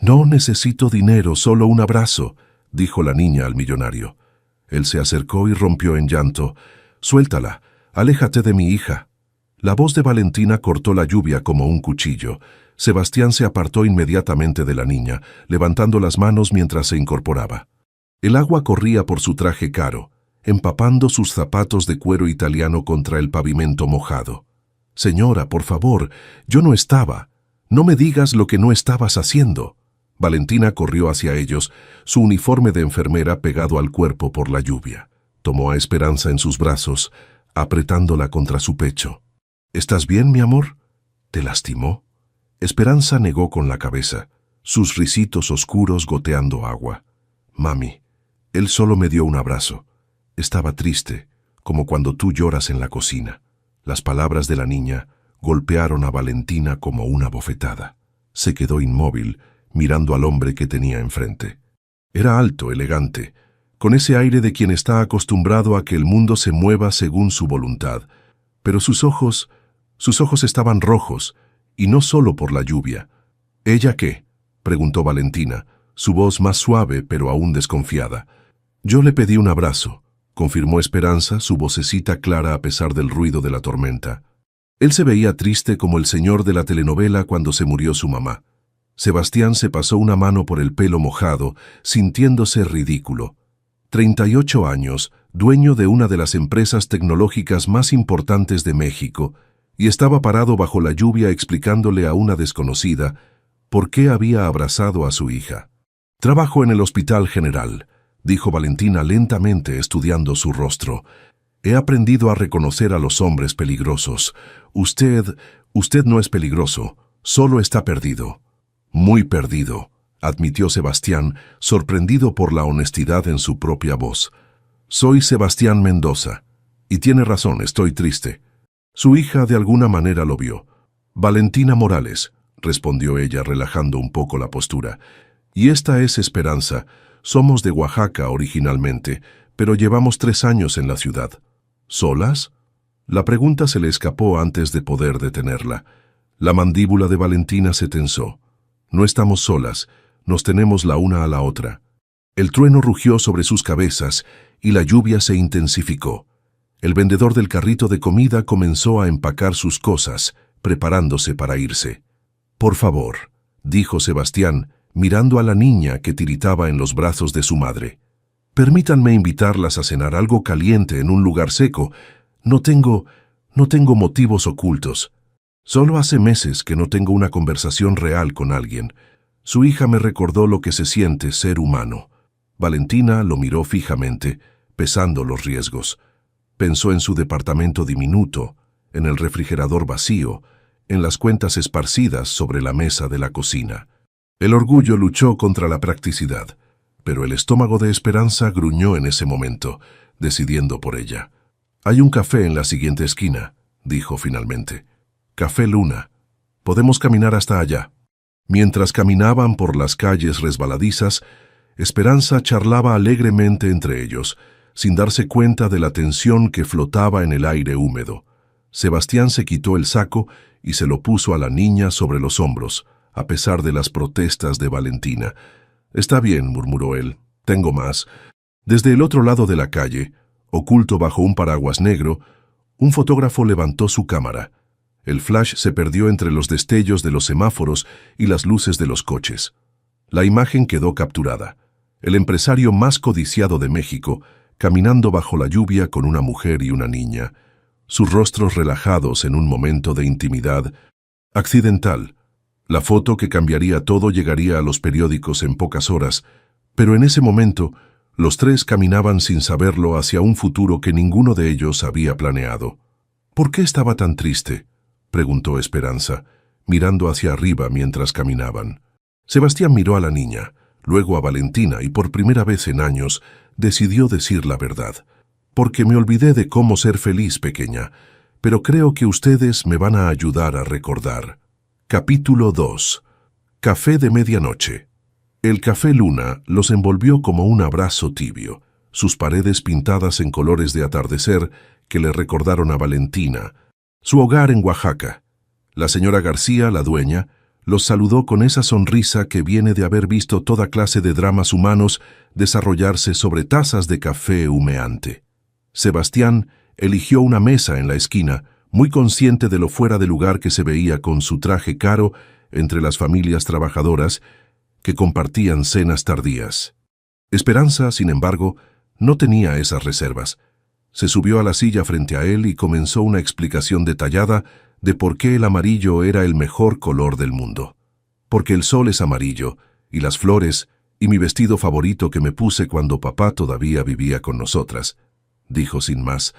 No necesito dinero, solo un abrazo, dijo la niña al millonario. Él se acercó y rompió en llanto. Suéltala, aléjate de mi hija. La voz de Valentina cortó la lluvia como un cuchillo. Sebastián se apartó inmediatamente de la niña, levantando las manos mientras se incorporaba. El agua corría por su traje caro, empapando sus zapatos de cuero italiano contra el pavimento mojado. Señora, por favor, yo no estaba. No me digas lo que no estabas haciendo. Valentina corrió hacia ellos, su uniforme de enfermera pegado al cuerpo por la lluvia. Tomó a Esperanza en sus brazos, apretándola contra su pecho. ¿Estás bien, mi amor? ¿Te lastimó? Esperanza negó con la cabeza, sus risitos oscuros goteando agua. Mami, él solo me dio un abrazo. Estaba triste, como cuando tú lloras en la cocina. Las palabras de la niña golpearon a Valentina como una bofetada. Se quedó inmóvil, mirando al hombre que tenía enfrente. Era alto, elegante, con ese aire de quien está acostumbrado a que el mundo se mueva según su voluntad. Pero sus ojos estaban rojos, y no solo por la lluvia. ¿Ella qué?, preguntó Valentina, su voz más suave pero aún desconfiada. Yo le pedí un abrazo, confirmó Esperanza, su vocecita clara a pesar del ruido de la tormenta. Él se veía triste como el señor de la telenovela cuando se murió su mamá. Sebastián se pasó una mano por el pelo mojado, sintiéndose ridículo. 38 años, dueño de una de las empresas tecnológicas más importantes de México, y estaba parado bajo la lluvia explicándole a una desconocida por qué había abrazado a su hija. «Trabajo en el Hospital General», dijo Valentina lentamente estudiando su rostro. «He aprendido a reconocer a los hombres peligrosos. Usted no es peligroso, solo está perdido». «Muy perdido», admitió Sebastián, sorprendido por la honestidad en su propia voz. «Soy Sebastián Mendoza. Y tiene razón, estoy triste». Su hija de alguna manera lo vio. «Valentina Morales», respondió ella relajando un poco la postura. «Y esta es Esperanza. Somos de Oaxaca originalmente, pero llevamos 3 años en la ciudad». «¿Solas?». La pregunta se le escapó antes de poder detenerla. La mandíbula de Valentina se tensó. «No estamos solas, nos tenemos la una a la otra». El trueno rugió sobre sus cabezas y la lluvia se intensificó. El vendedor del carrito de comida comenzó a empacar sus cosas, preparándose para irse. «Por favor», dijo Sebastián, mirando a la niña que tiritaba en los brazos de su madre. «Permítanme invitarlas a cenar algo caliente en un lugar seco. No tengo motivos ocultos. Solo hace meses que no tengo una conversación real con alguien. Su hija me recordó lo que se siente ser humano». Valentina lo miró fijamente, pesando los riesgos. Pensó en su departamento diminuto, en el refrigerador vacío, en las cuentas esparcidas sobre la mesa de la cocina. El orgullo luchó contra la practicidad, pero el estómago de Esperanza gruñó en ese momento, decidiendo por ella. «Hay un café en la siguiente esquina», dijo finalmente. «Café Luna. Podemos caminar hasta allá». Mientras caminaban por las calles resbaladizas, Esperanza charlaba alegremente entre ellos, sin darse cuenta de la tensión que flotaba en el aire húmedo. Sebastián se quitó el saco y se lo puso a la niña sobre los hombros, a pesar de las protestas de Valentina. «Está bien», murmuró él, «tengo más». Desde el otro lado de la calle, oculto bajo un paraguas negro, un fotógrafo levantó su cámara. El flash se perdió entre los destellos de los semáforos y las luces de los coches. La imagen quedó capturada. El empresario más codiciado de México, caminando bajo la lluvia con una mujer y una niña, sus rostros relajados en un momento de intimidad accidental. La foto que cambiaría todo llegaría a los periódicos en pocas horas, pero en ese momento los tres caminaban sin saberlo hacia un futuro que ninguno de ellos había planeado. «¿Por qué estaba tan triste?», preguntó Esperanza, mirando hacia arriba mientras caminaban. Sebastián miró a la niña, luego a Valentina y por primera vez en años decidió decir la verdad. «Porque me olvidé de cómo ser feliz, pequeña, pero creo que ustedes me van a ayudar a recordar». Capítulo 2. Café de medianoche. El Café Luna los envolvió como un abrazo tibio, sus paredes pintadas en colores de atardecer que le recordaron a Valentina, su hogar en Oaxaca. La señora García, la dueña, Los saludó con esa sonrisa que viene de haber visto toda clase de dramas humanos desarrollarse sobre tazas de café humeante. Sebastián eligió una mesa en la esquina, muy consciente de lo fuera de lugar que se veía con su traje caro entre las familias trabajadoras que compartían cenas tardías. Esperanza, sin embargo, no tenía esas reservas. Se subió a la silla frente a él y comenzó una explicación detallada de por qué el amarillo era el mejor color del mundo. Porque el sol es amarillo, y las flores, y mi vestido favorito que me puse cuando papá todavía vivía con nosotras, dijo sin más,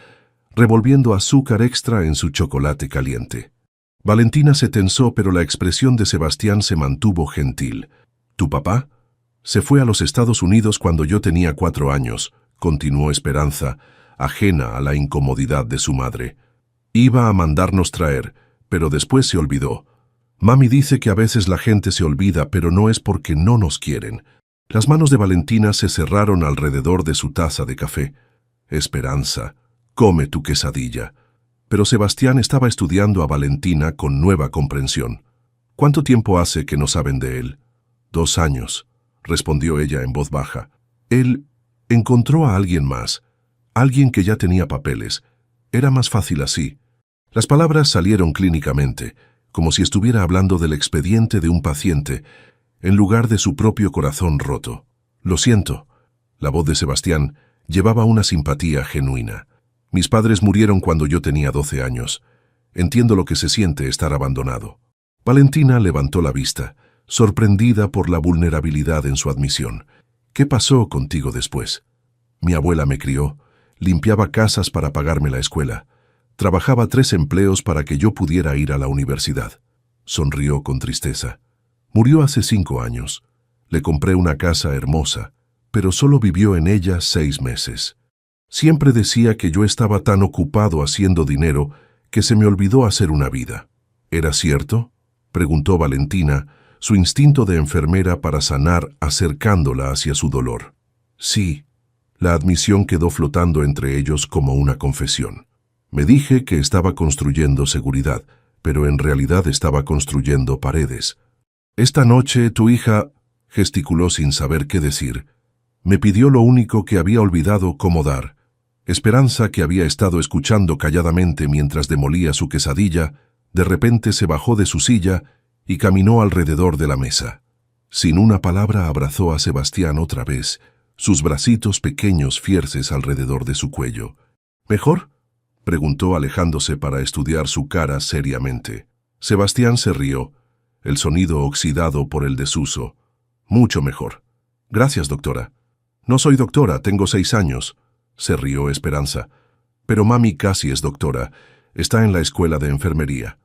revolviendo azúcar extra en su chocolate caliente. Valentina se tensó, pero la expresión de Sebastián se mantuvo gentil. ¿Tu papá? Se fue a los Estados Unidos cuando yo tenía 4 años, continuó Esperanza, ajena a la incomodidad de su madre. Iba a mandarnos traer, pero después se olvidó. Mami dice que a veces la gente se olvida, pero no es porque no nos quieren. Las manos de Valentina se cerraron alrededor de su taza de café. Esperanza, come tu quesadilla. Pero Sebastián estaba estudiando a Valentina con nueva comprensión. ¿Cuánto tiempo hace que no saben de él? 2 años, respondió ella en voz baja. Él encontró a alguien más, alguien que ya tenía papeles. Era más fácil así. Las palabras salieron clínicamente, como si estuviera hablando del expediente de un paciente, en lugar de su propio corazón roto. Lo siento. La voz de Sebastián llevaba una simpatía genuina. Mis padres murieron cuando yo tenía 12 años. Entiendo lo que se siente estar abandonado. Valentina levantó la vista, sorprendida por la vulnerabilidad en su admisión. ¿Qué pasó contigo después? Mi abuela me crió, limpiaba casas para pagarme la escuela. Trabajaba 3 empleos para que yo pudiera ir a la universidad. Sonrió con tristeza. Murió hace 5 años. Le compré una casa hermosa, pero solo vivió en ella 6 meses. Siempre decía que yo estaba tan ocupado haciendo dinero que se me olvidó hacer una vida. ¿Era cierto?, preguntó Valentina, su instinto de enfermera para sanar acercándola hacia su dolor. Sí. La admisión quedó flotando entre ellos como una confesión. Me dije que estaba construyendo seguridad, pero en realidad estaba construyendo paredes. Esta noche tu hija, gesticuló sin saber qué decir, me pidió lo único que había olvidado cómo dar. Esperanza, que había estado escuchando calladamente mientras demolía su quesadilla, de repente se bajó de su silla y caminó alrededor de la mesa. Sin una palabra abrazó a Sebastián otra vez, sus bracitos pequeños fierces alrededor de su cuello. ¿Mejor?, preguntó alejándose para estudiar su cara seriamente. Sebastián se rió, el sonido oxidado por el desuso. Mucho mejor. Gracias, doctora. No soy doctora, tengo 6 años, se rió Esperanza. Pero mami casi es doctora, está en la escuela de enfermería.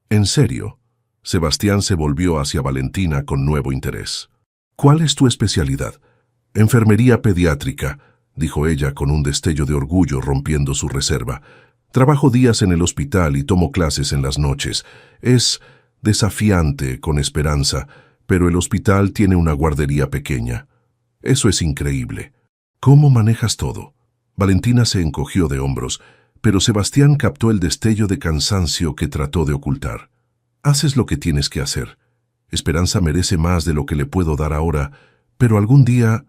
¿En serio? Sebastián se volvió hacia Valentina con nuevo interés. ¿Cuál es tu especialidad? Enfermería pediátrica, dijo ella con un destello de orgullo rompiendo su reserva. Trabajo días en el hospital y tomo clases en las noches. Es desafiante con Esperanza, pero el hospital tiene una guardería pequeña. Eso es increíble. ¿Cómo manejas todo? Valentina se encogió de hombros, pero Sebastián captó el destello de cansancio que trató de ocultar. Haces lo que tienes que hacer. Esperanza merece más de lo que le puedo dar ahora, pero algún día...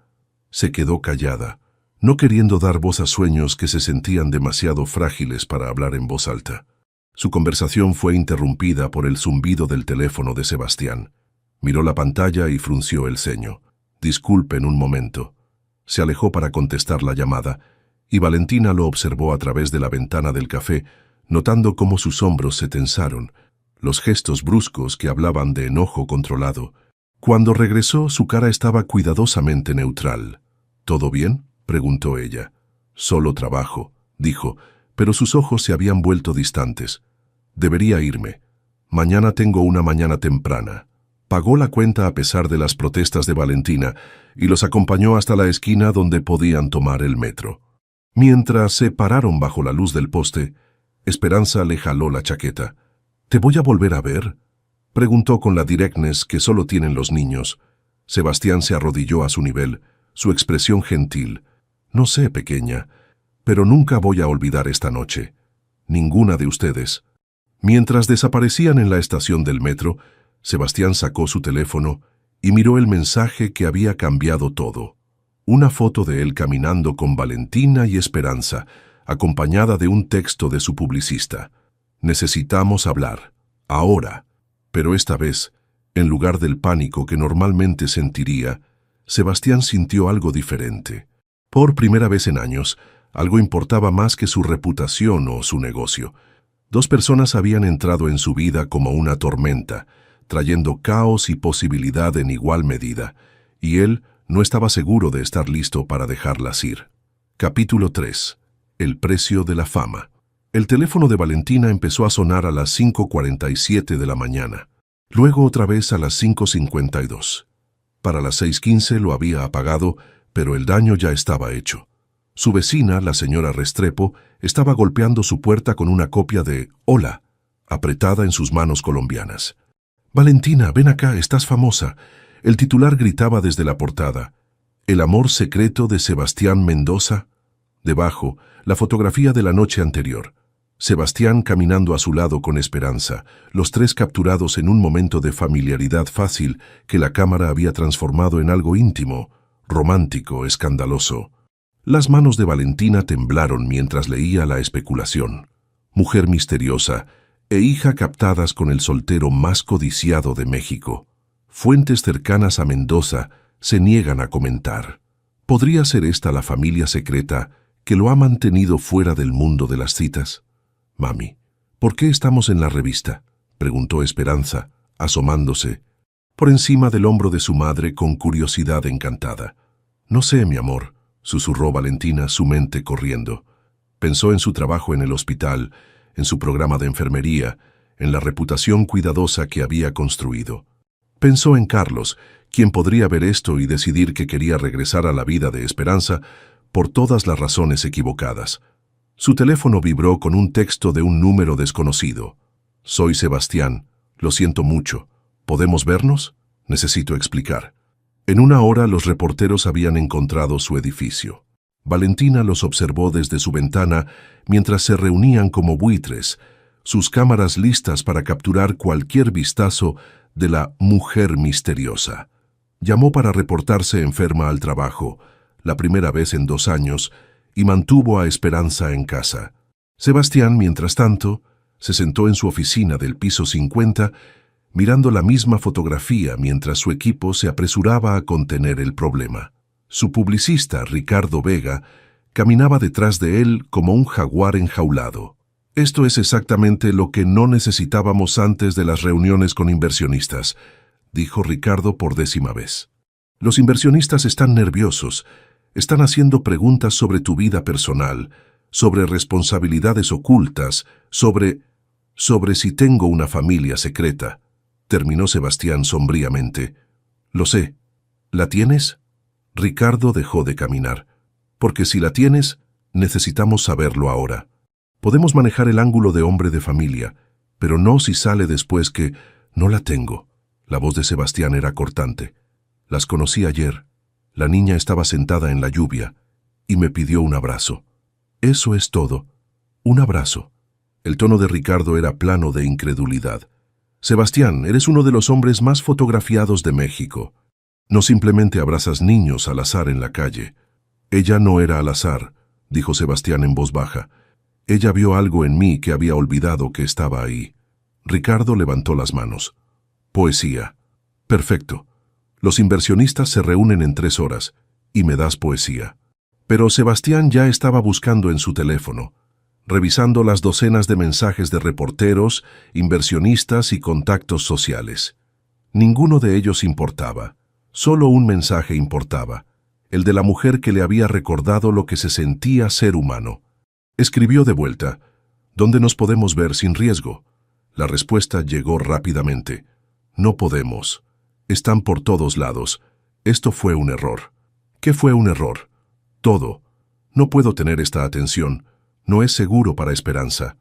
Se quedó callada, no queriendo dar voz a sueños que se sentían demasiado frágiles para hablar en voz alta. Su conversación fue interrumpida por el zumbido del teléfono de Sebastián. Miró la pantalla y frunció el ceño. Disculpen un momento. Se alejó para contestar la llamada, y Valentina lo observó a través de la ventana del café, notando cómo sus hombros se tensaron, los gestos bruscos que hablaban de enojo controlado. Cuando regresó, su cara estaba cuidadosamente neutral. ¿Todo bien?, preguntó ella. Solo trabajo, dijo, pero sus ojos se habían vuelto distantes. Debería irme. Mañana tengo una mañana temprana. Pagó la cuenta a pesar de las protestas de Valentina y los acompañó hasta la esquina donde podían tomar el metro. Mientras se pararon bajo la luz del poste, Esperanza le jaló la chaqueta. ¿Te voy a volver a ver?, preguntó con la directness que solo tienen los niños. Sebastián se arrodilló a su nivel, su expresión gentil. No sé, pequeña, pero nunca voy a olvidar esta noche. Ninguna de ustedes. Mientras desaparecían en la estación del metro, Sebastián sacó su teléfono y miró el mensaje que había cambiado todo. Una foto de él caminando con Valentina y Esperanza, acompañada de un texto de su publicista. Necesitamos hablar. Ahora. Pero esta vez, en lugar del pánico que normalmente sentiría, Sebastián sintió algo diferente. Por primera vez en años, algo importaba más que su reputación o su negocio. Dos personas habían entrado en su vida como una tormenta, trayendo caos y posibilidad en igual medida, y él no estaba seguro de estar listo para dejarlas ir. Capítulo 3. El precio de la fama. El teléfono de Valentina empezó a sonar a las 5:47 de la mañana, luego otra vez a las 5:52. Para las 6:15 lo había apagado, pero el daño ya estaba hecho. Su vecina, la señora Restrepo, estaba golpeando su puerta con una copia de «Hola», apretada en sus manos colombianas. «Valentina, ven acá, estás famosa». El titular gritaba desde la portada. «El amor secreto de Sebastián Mendoza». Debajo, la fotografía de la noche anterior. Sebastián caminando a su lado con Esperanza, los tres capturados en un momento de familiaridad fácil que la cámara había transformado en algo íntimo, romántico, escandaloso. Las manos de Valentina temblaron mientras leía la especulación. Mujer misteriosa e hija captadas con el soltero más codiciado de México. Fuentes cercanas a Mendoza se niegan a comentar. ¿Podría ser esta la familia secreta que lo ha mantenido fuera del mundo de las citas? «Mami, ¿por qué estamos en la revista?», preguntó Esperanza, asomándose por encima del hombro de su madre con curiosidad encantada. «No sé, mi amor», susurró Valentina, su mente corriendo. Pensó en su trabajo en el hospital, en su programa de enfermería, en la reputación cuidadosa que había construido. Pensó en Carlos, quien podría ver esto y decidir que quería regresar a la vida de Esperanza por todas las razones equivocadas. Su teléfono vibró con un texto de un número desconocido. «Soy Sebastián. Lo siento mucho. ¿Podemos vernos? Necesito explicar». En una hora los reporteros habían encontrado su edificio. Valentina los observó desde su ventana mientras se reunían como buitres, sus cámaras listas para capturar cualquier vistazo de la mujer misteriosa. Llamó para reportarse enferma al trabajo, la primera vez en 2 años, y mantuvo a Esperanza en casa. Sebastián, mientras tanto, se sentó en su oficina del piso 50, mirando la misma fotografía mientras su equipo se apresuraba a contener el problema. Su publicista, Ricardo Vega, caminaba detrás de él como un jaguar enjaulado. «Esto es exactamente lo que no necesitábamos antes de las reuniones con inversionistas», dijo Ricardo por 10ª vez. «Los inversionistas están nerviosos, están haciendo preguntas sobre tu vida personal, sobre responsabilidades ocultas, sobre si tengo una familia secreta», terminó Sebastián sombríamente. «Lo sé. ¿La tienes?». Ricardo dejó de caminar. «Porque si la tienes, necesitamos saberlo ahora. Podemos manejar el ángulo de hombre de familia, pero no si sale después que no la tengo». La voz de Sebastián era cortante. «Las conocí ayer. La niña estaba sentada en la lluvia y me pidió un abrazo. Eso es todo. Un abrazo». El tono de Ricardo era plano de incredulidad. «Sebastián, eres uno de los hombres más fotografiados de México. No simplemente abrazas niños al azar en la calle». «Ella no era al azar», dijo Sebastián en voz baja. «Ella vio algo en mí que había olvidado que estaba ahí». Ricardo levantó las manos. «Poesía. Perfecto. Los inversionistas se reúnen en 3 horas y me das poesía». Pero Sebastián ya estaba buscando en su teléfono, revisando las docenas de mensajes de reporteros, inversionistas y contactos sociales. Ninguno de ellos importaba. Solo un mensaje importaba, el de la mujer que le había recordado lo que se sentía ser humano. Escribió de vuelta: «¿Dónde nos podemos ver sin riesgo?». La respuesta llegó rápidamente: «No podemos. Están por todos lados. Esto fue un error». «¿Qué fue un error?». «Todo. No puedo tener esta atención. No es seguro para Esperanza».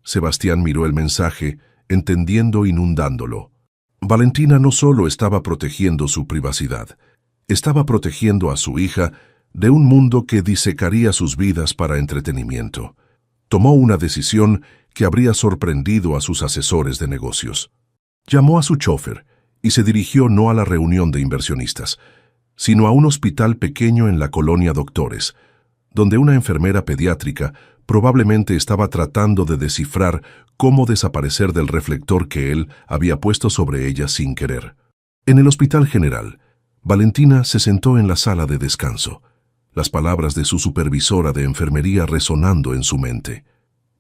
Sebastián miró el mensaje, entendiendo inundándolo. Valentina no solo estaba protegiendo su privacidad, estaba protegiendo a su hija de un mundo que disecaría sus vidas para entretenimiento. Tomó una decisión que habría sorprendido a sus asesores de negocios. Llamó a su chofer, y se dirigió no a la reunión de inversionistas, sino a un hospital pequeño en la colonia Doctores, donde una enfermera pediátrica probablemente estaba tratando de descifrar cómo desaparecer del reflector que él había puesto sobre ella sin querer. En el hospital general, Valentina se sentó en la sala de descanso, las palabras de su supervisora de enfermería resonando en su mente.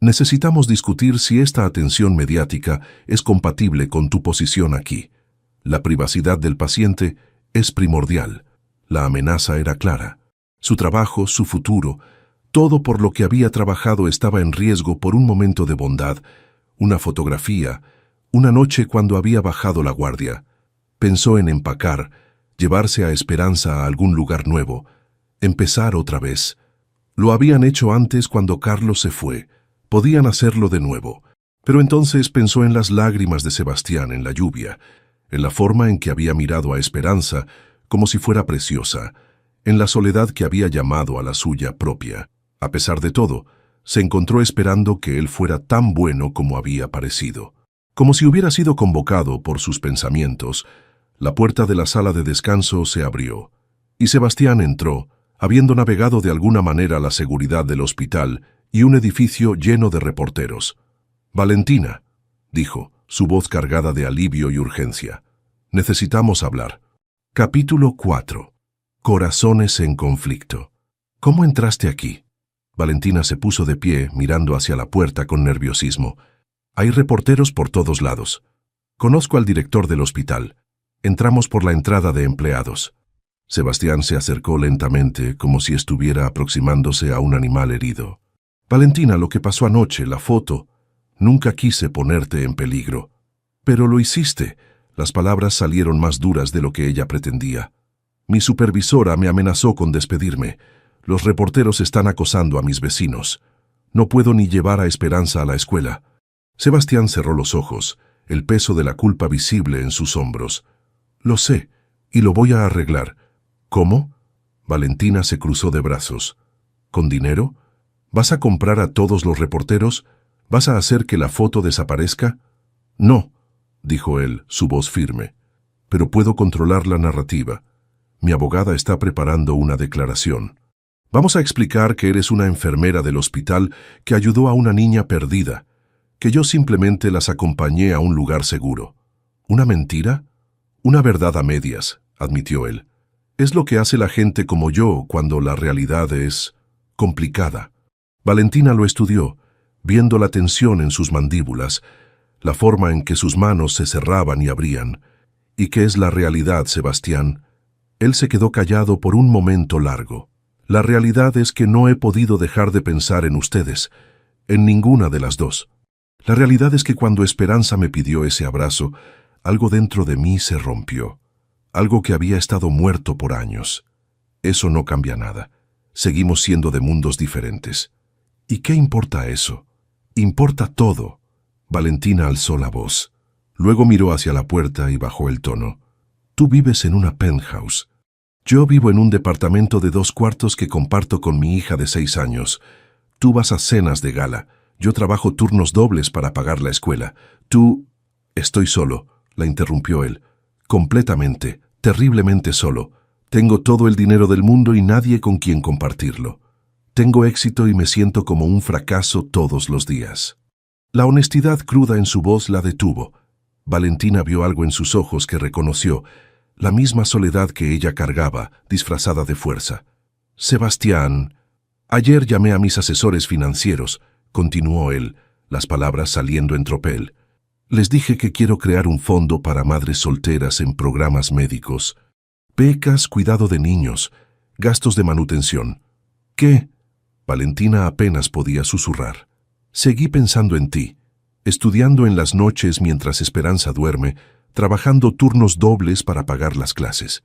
Necesitamos discutir si esta atención mediática es compatible con tu posición aquí. La privacidad del paciente es primordial. La amenaza era clara. Su trabajo, su futuro, todo por lo que había trabajado estaba en riesgo por un momento de bondad, una fotografía, una noche cuando había bajado la guardia. Pensó en empacar, llevarse a Esperanza a algún lugar nuevo, empezar otra vez. Lo habían hecho antes cuando Carlos se fue. Podían hacerlo de nuevo. Pero entonces pensó en las lágrimas de Sebastián en la lluvia, en la forma en que había mirado a Esperanza como si fuera preciosa, en la soledad que había llamado a la suya propia. A pesar de todo, se encontró esperando que él fuera tan bueno como había parecido. Como si hubiera sido convocado por sus pensamientos, la puerta de la sala de descanso se abrió, y Sebastián entró, habiendo navegado de alguna manera la seguridad del hospital y un edificio lleno de reporteros. «Valentina», dijo, su voz cargada de alivio y urgencia. «Necesitamos hablar». Capítulo 4. Corazones en conflicto. «¿Cómo entraste aquí?» Valentina se puso de pie, mirando hacia la puerta con nerviosismo. «Hay reporteros por todos lados. Conozco al director del hospital. Entramos por la entrada de empleados». Sebastián se acercó lentamente, como si estuviera aproximándose a un animal herido. «Valentina, lo que pasó anoche, la foto. Nunca quise ponerte en peligro. Pero lo hiciste». Las palabras salieron más duras de lo que ella pretendía. «Mi supervisora me amenazó con despedirme. Los reporteros están acosando a mis vecinos. No puedo ni llevar a Esperanza a la escuela». Sebastián cerró los ojos, el peso de la culpa visible en sus hombros. «Lo sé, y lo voy a arreglar». «¿Cómo?» Valentina se cruzó de brazos. «¿Con dinero? ¿Vas a comprar a todos los reporteros? ¿Vas a hacer que la foto desaparezca?» «No», dijo él, su voz firme. «Pero puedo controlar la narrativa. Mi abogada está preparando una declaración. Vamos a explicar que eres una enfermera del hospital que ayudó a una niña perdida, que yo simplemente las acompañé a un lugar seguro». «¿Una mentira?» «Una verdad a medias», admitió él. «Es lo que hace la gente como yo cuando la realidad es complicada». Valentina lo estudió, viendo la tensión en sus mandíbulas, la forma en que sus manos se cerraban y abrían. «¿Y qué es la realidad, Sebastián?» Él se quedó callado por un momento largo. «La realidad es que no he podido dejar de pensar en ustedes, en ninguna de las dos. La realidad es que cuando Esperanza me pidió ese abrazo, algo dentro de mí se rompió, algo que había estado muerto por años. Eso no cambia nada. Seguimos siendo de mundos diferentes. ¿Y qué importa eso? Importa todo». Valentina alzó la voz. Luego miró hacia la puerta y bajó el tono. «Tú vives en una penthouse. Yo vivo en un departamento de 2 cuartos que comparto con mi hija de 6 años. Tú vas a cenas de gala. Yo trabajo turnos dobles para pagar la escuela. Tú...» «Estoy solo», la interrumpió él. «Completamente, terriblemente solo. Tengo todo el dinero del mundo y nadie con quien compartirlo. Tengo éxito y me siento como un fracaso todos los días». La honestidad cruda en su voz la detuvo. Valentina vio algo en sus ojos que reconoció, la misma soledad que ella cargaba, disfrazada de fuerza. «Sebastián, ayer llamé a mis asesores financieros», continuó él, las palabras saliendo en tropel. «Les dije que quiero crear un fondo para madres solteras en programas médicos. Becas, cuidado de niños, gastos de manutención». «¿Qué?» Valentina apenas podía susurrar. «Seguí pensando en ti, estudiando en las noches mientras Esperanza duerme, trabajando turnos dobles para pagar las clases.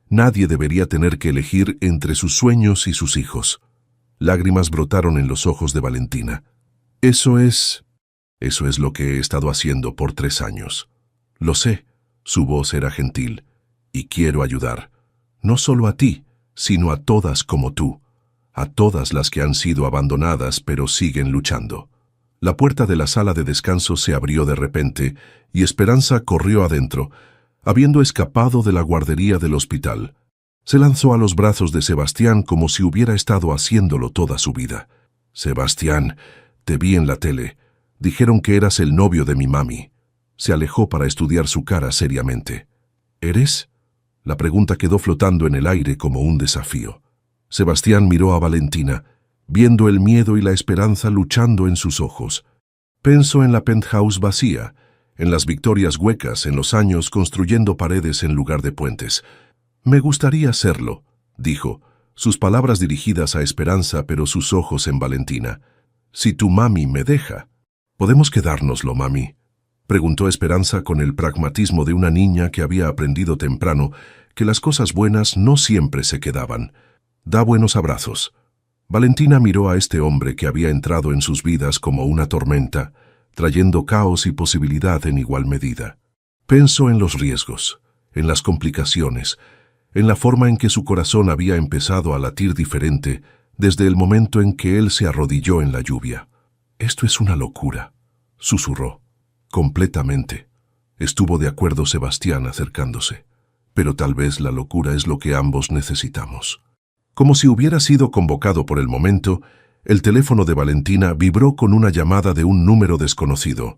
Nadie debería tener que elegir entre sus sueños y sus hijos». Lágrimas brotaron en los ojos de Valentina. Eso es lo que he estado haciendo por 3 años. Lo sé», su voz era gentil, «y quiero ayudar. No solo a ti, sino a todas como tú. A todas las que han sido abandonadas pero siguen luchando». La puerta de la sala de descanso se abrió de repente y Esperanza corrió adentro, habiendo escapado de la guardería del hospital. Se lanzó a los brazos de Sebastián como si hubiera estado haciéndolo toda su vida. «Sebastián, te vi en la tele. Dijeron que eras el novio de mi mami». Se alejó para estudiar su cara seriamente. «¿Eres?». La pregunta quedó flotando en el aire como un desafío. Sebastián miró a Valentina, viendo el miedo y la esperanza luchando en sus ojos. Pensó en la penthouse vacía, en las victorias huecas, en los años construyendo paredes en lugar de puentes. «Me gustaría serlo», dijo, sus palabras dirigidas a Esperanza, pero sus ojos en Valentina. «Si tu mami me deja». «¿Podemos quedárnoslo, mami?», preguntó Esperanza con el pragmatismo de una niña que había aprendido temprano que las cosas buenas no siempre se quedaban. «Da buenos abrazos». Valentina miró a este hombre que había entrado en sus vidas como una tormenta, trayendo caos y posibilidad en igual medida. Pensó en los riesgos, en las complicaciones, en la forma en que su corazón había empezado a latir diferente desde el momento en que él se arrodilló en la lluvia. «Esto es una locura», susurró. «Completamente». Estuvo de acuerdo Sebastián acercándose. «Pero tal vez la locura es lo que ambos necesitamos». Como si hubiera sido convocado por el momento, el teléfono de Valentina vibró con una llamada de un número desconocido.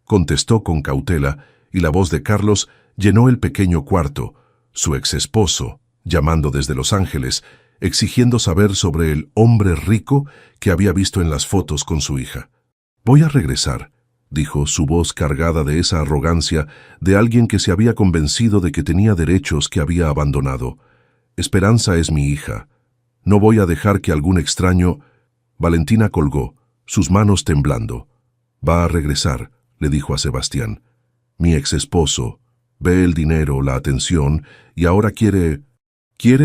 Contestó con cautela y la voz de Carlos llenó el pequeño cuarto, su exesposo, llamando desde Los Ángeles, exigiendo saber sobre el hombre rico que había visto en las fotos con su hija. «Voy a regresar», dijo, su voz cargada de esa arrogancia de alguien que se había convencido de que tenía derechos que había abandonado. «Esperanza es mi hija. No voy a dejar que algún extraño...». Valentina colgó, sus manos temblando. «Va a regresar», le dijo a Sebastián. «Mi ex esposo. Ve el dinero, la atención, y ahora quiere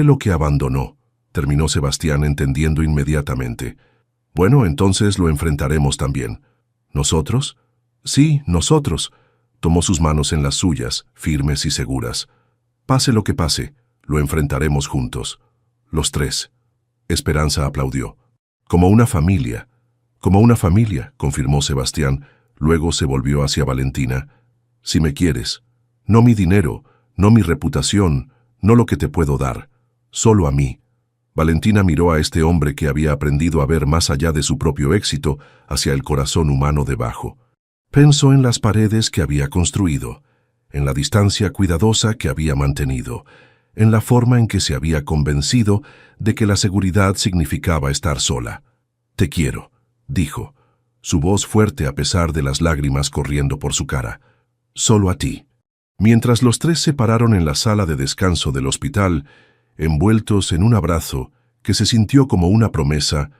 lo que abandonó», terminó Sebastián entendiendo inmediatamente. «Bueno, entonces lo enfrentaremos también». «¿Nosotros?». «Sí, nosotros». Tomó sus manos en las suyas, firmes y seguras. «Pase lo que pase, lo enfrentaremos juntos. Los tres». Esperanza aplaudió. «Como una familia», confirmó Sebastián, luego se volvió hacia Valentina. «Si me quieres. No mi dinero, no mi reputación, no lo que te puedo dar. Solo a mí». Valentina miró a este hombre que había aprendido a ver más allá de su propio éxito hacia el corazón humano debajo. Pensó en las paredes que había construido, en la distancia cuidadosa que había mantenido, en la forma en que se había convencido de que la seguridad significaba estar sola. «Te quiero», dijo, su voz fuerte a pesar de las lágrimas corriendo por su cara. «Solo a ti». Mientras los tres se pararon en la sala de descanso del hospital, envueltos en un abrazo que se sintió como una promesa,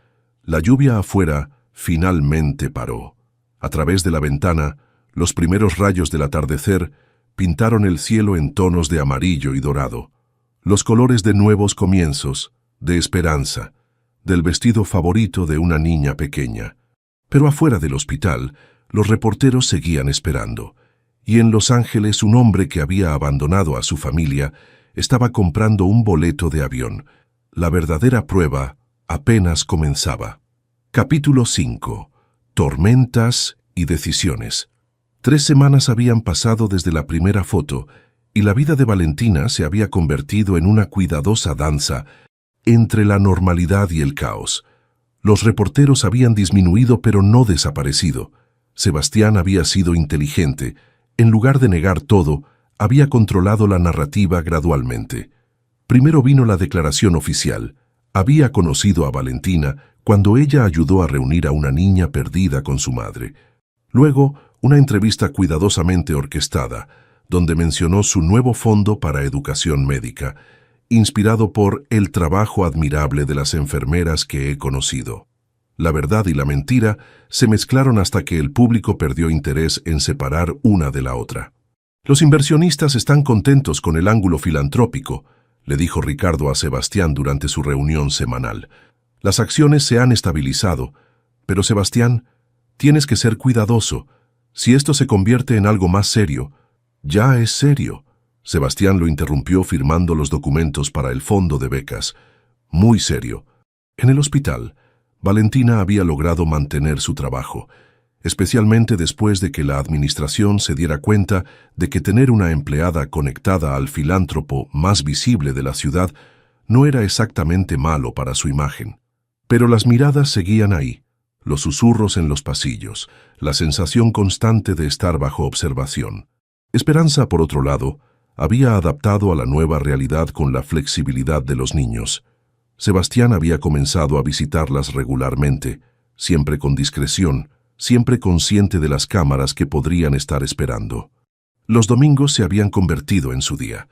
la lluvia afuera finalmente paró. A través de la ventana, los primeros rayos del atardecer pintaron el cielo en tonos de amarillo y dorado. Los colores de nuevos comienzos, de esperanza, del vestido favorito de una niña pequeña. Pero afuera del hospital, los reporteros seguían esperando, y en Los Ángeles un hombre que había abandonado a su familia estaba comprando un boleto de avión. La verdadera prueba apenas comenzaba. Capítulo 5. Tormentas y decisiones. 3 semanas habían pasado desde la primera foto, y la vida de Valentina se había convertido en una cuidadosa danza entre la normalidad y el caos. Los reporteros habían disminuido pero no desaparecido. Sebastián había sido inteligente. En lugar de negar todo, había controlado la narrativa gradualmente. Primero vino la declaración oficial. Había conocido a Valentina cuando ella ayudó a reunir a una niña perdida con su madre. Luego, una entrevista cuidadosamente orquestada, donde mencionó su nuevo fondo para educación médica, inspirado por el trabajo admirable de las enfermeras que he conocido. La verdad y la mentira se mezclaron hasta que el público perdió interés en separar una de la otra. «Los inversionistas están contentos con el ángulo filantrópico», le dijo Ricardo a Sebastián durante su reunión semanal. «Las acciones se han estabilizado, pero Sebastián, tienes que ser cuidadoso. Si esto se convierte en algo más serio, ya es serio». Sebastián lo interrumpió firmando los documentos para el fondo de becas. «Muy serio». En el hospital, Valentina había logrado mantener su trabajo. especialmente después de que la administración se diera cuenta de que tener una empleada conectada al filántropo más visible de la ciudad no era exactamente malo para su imagen. Pero las miradas seguían ahí, los susurros en los pasillos, la sensación constante de estar bajo observación. Esperanza, por otro lado, había adaptado a la nueva realidad con la flexibilidad de los niños. Sebastián había comenzado a visitarlas regularmente, siempre con discreción, siempre consciente de las cámaras que podrían estar esperando. Los domingos se habían convertido en su día,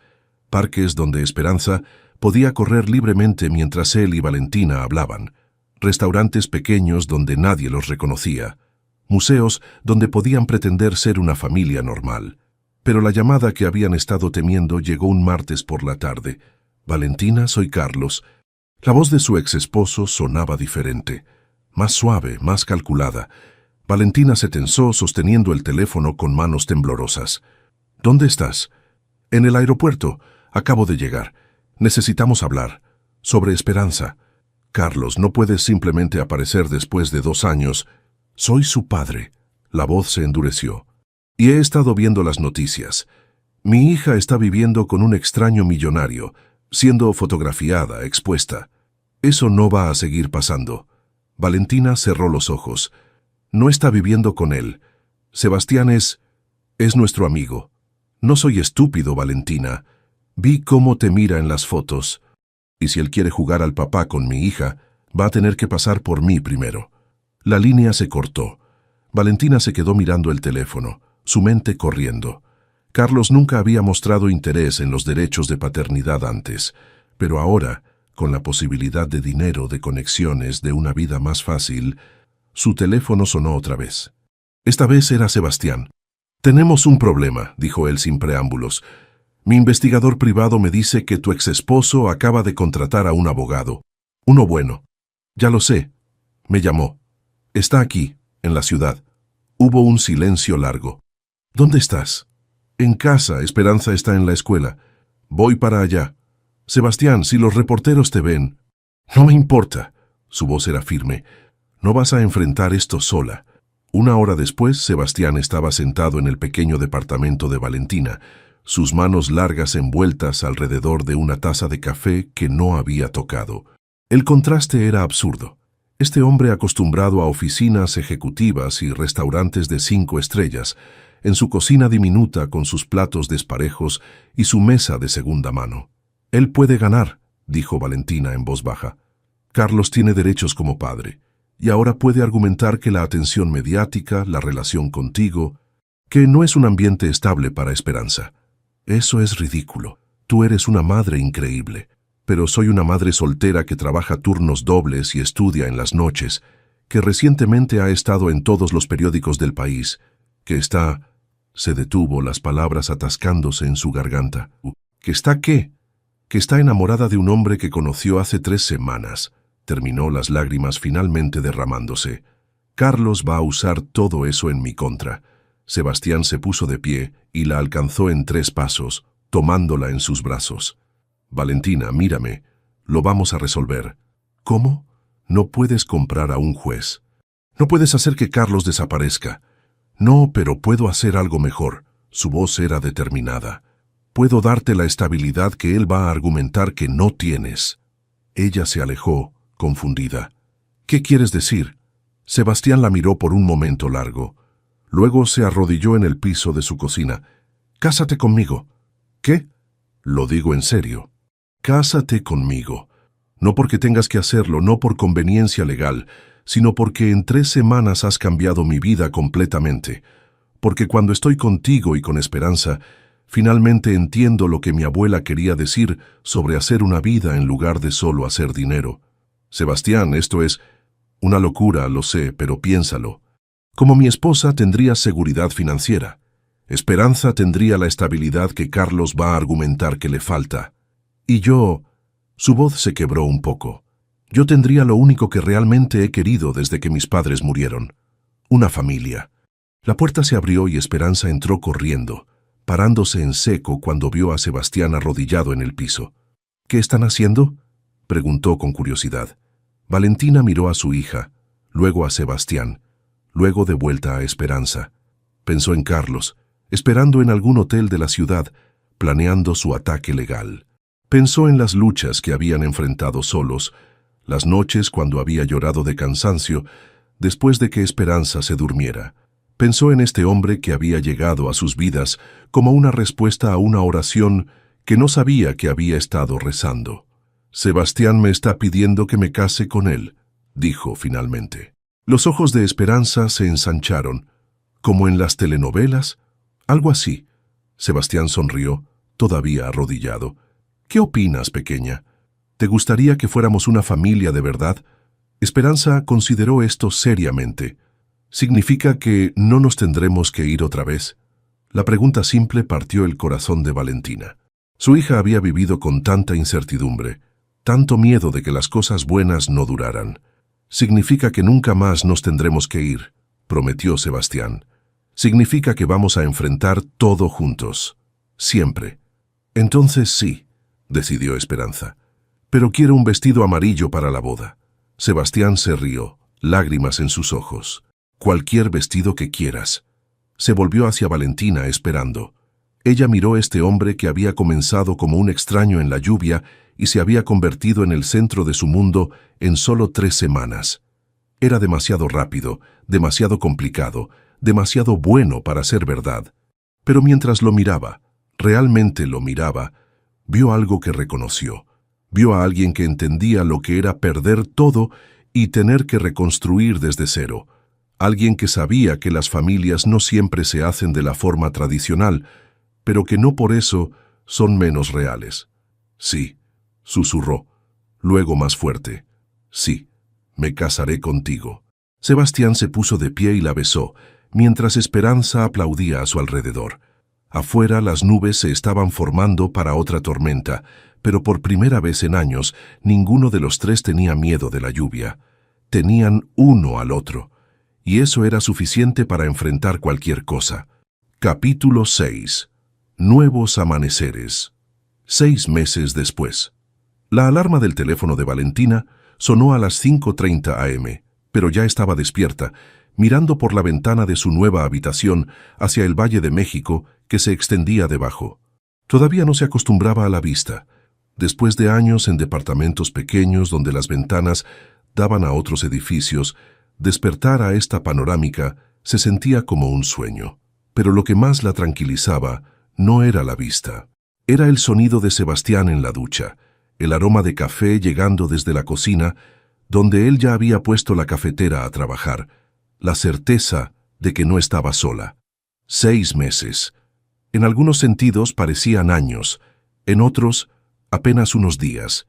parques donde Esperanza podía correr libremente mientras él y Valentina hablaban, restaurantes pequeños donde nadie los reconocía, museos donde podían pretender ser una familia normal. Pero la llamada que habían estado temiendo llegó un martes por la tarde. «Valentina, soy Carlos». La voz de su ex esposo sonaba diferente, más suave, más calculada. Valentina se tensó sosteniendo el teléfono con manos temblorosas. «¿Dónde estás?» «En el aeropuerto. Acabo de llegar. Necesitamos hablar. Sobre Esperanza». «Carlos, no puedes simplemente aparecer después de 2 años». «Soy su padre». La voz se endureció. «Y he estado viendo las noticias. Mi hija está viviendo con un extraño millonario, siendo fotografiada, expuesta. Eso no va a seguir pasando». Valentina cerró los ojos. «No está viviendo con él. Sebastián es nuestro amigo. No soy estúpido, Valentina. Vi cómo te mira en las fotos. Y si él quiere jugar al papá con mi hija, va a tener que pasar por mí primero». La línea se cortó. Valentina se quedó mirando el teléfono, su mente corriendo. Carlos nunca había mostrado interés en los derechos de paternidad antes, pero ahora, con la posibilidad de dinero, de conexiones, de una vida más fácil, su teléfono sonó otra vez. Esta vez era Sebastián. «Tenemos un problema», dijo él sin preámbulos. «Mi investigador privado me dice que tu exesposo acaba de contratar a un abogado. Uno bueno». «Ya lo sé». Me llamó. «Está aquí, en la ciudad». Hubo un silencio largo. «¿Dónde estás?» «En casa, Esperanza está en la escuela. Voy para allá». «Sebastián, si los reporteros te ven». «No me importa». Su voz era firme. «No vas a enfrentar esto sola». 1 hora después, Sebastián estaba sentado en el pequeño departamento de Valentina, sus manos largas envueltas alrededor de una taza de café que no había tocado. El contraste era absurdo. Este hombre acostumbrado a oficinas ejecutivas y restaurantes de 5 estrellas, en su cocina diminuta con sus platos desparejos y su mesa de segunda mano. «Él puede ganar», dijo Valentina en voz baja. «Carlos tiene derechos como padre, y ahora puede argumentar que la atención mediática, la relación contigo, que no es un ambiente estable para Esperanza. Eso es ridículo. Tú eres una madre increíble, pero soy una madre soltera que trabaja turnos dobles y estudia en las noches, que recientemente ha estado en todos los periódicos del país, que está...» Se detuvo, las palabras atascándose en su garganta. «¿Que está qué?» «Que está enamorada de un hombre que conoció hace 3 semanas», terminó, las lágrimas finalmente derramándose. «Carlos va a usar todo eso en mi contra». Sebastián se puso de pie y la alcanzó en 3 pasos, tomándola en sus brazos. «Valentina, mírame. Lo vamos a resolver». «¿Cómo?» «No puedes comprar a un juez. No puedes hacer que Carlos desaparezca». «No, pero puedo hacer algo mejor». Su voz era determinada. «Puedo darte la estabilidad que él va a argumentar que no tienes». Ella se alejó, confundida. «¿Qué quieres decir?» Sebastián la miró por un momento largo. Luego se arrodilló en el piso de su cocina. «Cásate conmigo». «¿Qué?» «Lo digo en serio. Cásate conmigo. No porque tengas que hacerlo, no por conveniencia legal, sino porque en 3 semanas has cambiado mi vida completamente. Porque cuando estoy contigo y con Esperanza, finalmente entiendo lo que mi abuela quería decir sobre hacer una vida en lugar de solo hacer dinero. Sebastián, esto es una locura, lo sé, pero piénsalo. Como mi esposa tendría seguridad financiera. Esperanza tendría la estabilidad que Carlos va a argumentar que le falta. Y yo...» Su voz se quebró un poco. «Yo tendría lo único que realmente he querido desde que mis padres murieron. Una familia». La puerta se abrió y Esperanza entró corriendo, parándose en seco cuando vio a Sebastián arrodillado en el piso. «¿Qué están haciendo?», preguntó con curiosidad. Valentina miró a su hija, luego a Sebastián. luego de vuelta a Esperanza. Pensó en Carlos, esperando en algún hotel de la ciudad, planeando su ataque legal. Pensó en las luchas que habían enfrentado solos, las noches cuando había llorado de cansancio, después de que Esperanza se durmiera. Pensó en este hombre que había llegado a sus vidas como una respuesta a una oración que no sabía que había estado rezando. «Sebastián me está pidiendo que me case con él», dijo finalmente. Los ojos de Esperanza se ensancharon, como en las telenovelas, algo así. Sebastián sonrió, todavía arrodillado. «¿Qué opinas, pequeña? ¿Te gustaría que fuéramos una familia de verdad?» Esperanza consideró esto seriamente. ¿Significa que no nos tendremos que ir otra vez? La pregunta simple partió el corazón de Valentina. Su hija había vivido con tanta incertidumbre, tanto miedo de que las cosas buenas no duraran. «Significa que nunca más nos tendremos que ir», prometió Sebastián. «Significa que vamos a enfrentar todo juntos. Siempre». «Entonces sí», decidió Esperanza. «Pero quiero un vestido amarillo para la boda». Sebastián se rió, lágrimas en sus ojos. «Cualquier vestido que quieras». Se volvió hacia Valentina esperando. Ella miró a este hombre que había comenzado como un extraño en la lluvia y se había convertido en el centro de su mundo en solo 3 semanas. Era demasiado rápido, demasiado complicado, demasiado bueno para ser verdad. Pero mientras lo miraba, realmente lo miraba, vio algo que reconoció. Vio a alguien que entendía lo que era perder todo y tener que reconstruir desde cero. Alguien que sabía que las familias no siempre se hacen de la forma tradicional, pero que no por eso son menos reales. «Sí», susurró, luego más fuerte. «Sí, me casaré contigo». Sebastián se puso de pie y la besó, mientras Esperanza aplaudía a su alrededor. Afuera las nubes se estaban formando para otra tormenta, pero por primera vez en años ninguno de los 3 tenía miedo de la lluvia. Tenían uno al otro, y eso era suficiente para enfrentar cualquier cosa. Capítulo 6. Nuevos amaneceres. 6 meses después. La alarma del teléfono de Valentina sonó a las 5:30 am, pero ya estaba despierta, mirando por la ventana de su nueva habitación hacia el Valle de México que se extendía debajo. Todavía no se acostumbraba a la vista. Después de años en departamentos pequeños donde las ventanas daban a otros edificios, despertar a esta panorámica se sentía como un sueño. Pero lo que más la tranquilizaba no era la vista. Era el sonido de Sebastián en la ducha, el aroma de café llegando desde la cocina, donde él ya había puesto la cafetera a trabajar, la certeza de que no estaba sola. 6 meses. En algunos sentidos parecían años, en otros apenas unos días.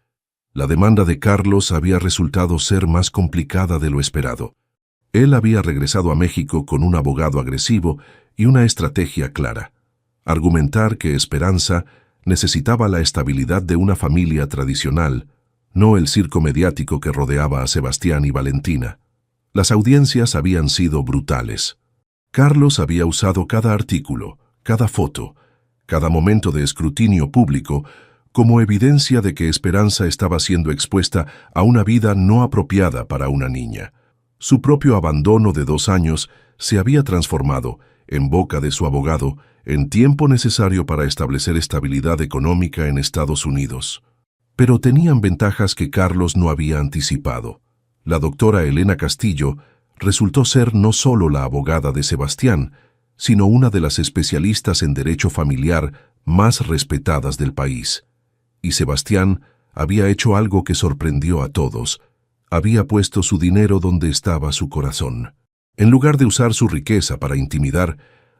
La demanda de Carlos había resultado ser más complicada de lo esperado. Él había regresado a México con un abogado agresivo y una estrategia clara: argumentar que Esperanza necesitaba la estabilidad de una familia tradicional, no el circo mediático que rodeaba a Sebastián y Valentina. Las audiencias habían sido brutales. Carlos había usado cada artículo, cada foto, cada momento de escrutinio público como evidencia de que Esperanza estaba siendo expuesta a una vida no apropiada para una niña. Su propio abandono de 2 años se había transformado, en boca de su abogado, en tiempo necesario para establecer estabilidad económica en Estados Unidos. Pero tenían ventajas que Carlos no había anticipado. La doctora Elena Castillo resultó ser no solo la abogada de Sebastián, sino una de las especialistas en derecho familiar más respetadas del país. Y Sebastián había hecho algo que sorprendió a todos. Había puesto su dinero donde estaba su corazón. En lugar de usar su riqueza para intimidar,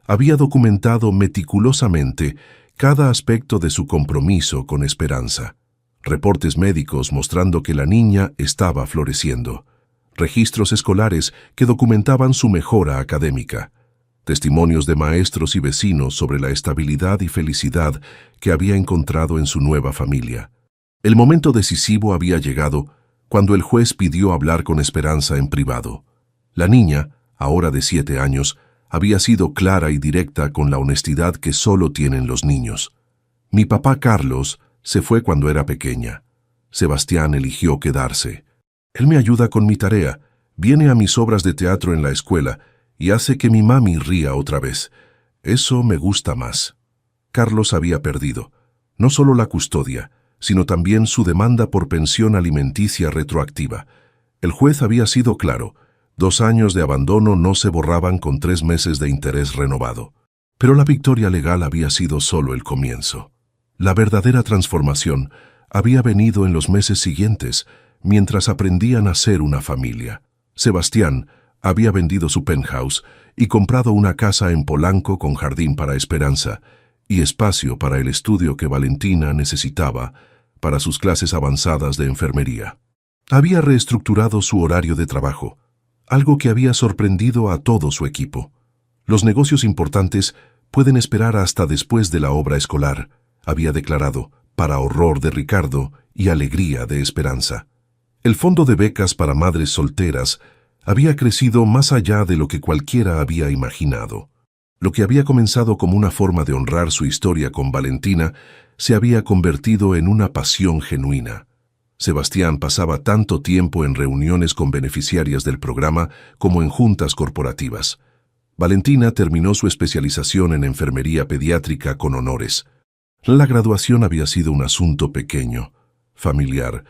había documentado meticulosamente cada aspecto de su compromiso con Esperanza. Reportes médicos mostrando que la niña estaba floreciendo. Registros escolares que documentaban su mejora académica. Testimonios de maestros y vecinos sobre la estabilidad y felicidad que había encontrado en su nueva familia. El momento decisivo había llegado cuando el juez pidió hablar con Esperanza en privado. La niña, ahora de 7 años, había sido clara y directa con la honestidad que solo tienen los niños. «Mi papá Carlos se fue cuando era pequeña. Sebastián eligió quedarse. Él me ayuda con mi tarea, viene a mis obras de teatro en la escuela y hace que mi mami ría otra vez. Eso me gusta más. Carlos había perdido, no solo la custodia, sino también su demanda por pensión alimenticia retroactiva. El juez había sido claro: 2 años de abandono no se borraban con 3 meses de interés renovado. Pero la victoria legal había sido solo el comienzo. La verdadera transformación había venido en los meses siguientes, mientras aprendían a ser una familia. Sebastián había vendido su penthouse y comprado una casa en Polanco con jardín para Esperanza y espacio para el estudio que Valentina necesitaba para sus clases avanzadas de enfermería. Había reestructurado su horario de trabajo, algo que había sorprendido a todo su equipo. Los negocios importantes pueden esperar hasta después de la obra escolar, había declarado, para horror de Ricardo y alegría de Esperanza. El fondo de becas para madres solteras había crecido más allá de lo que cualquiera había imaginado. Lo que había comenzado como una forma de honrar su historia con Valentina se había convertido en una pasión genuina. Sebastián pasaba tanto tiempo en reuniones con beneficiarias del programa como en juntas corporativas. Valentina terminó su especialización en enfermería pediátrica con honores. La graduación había sido un asunto pequeño, familiar,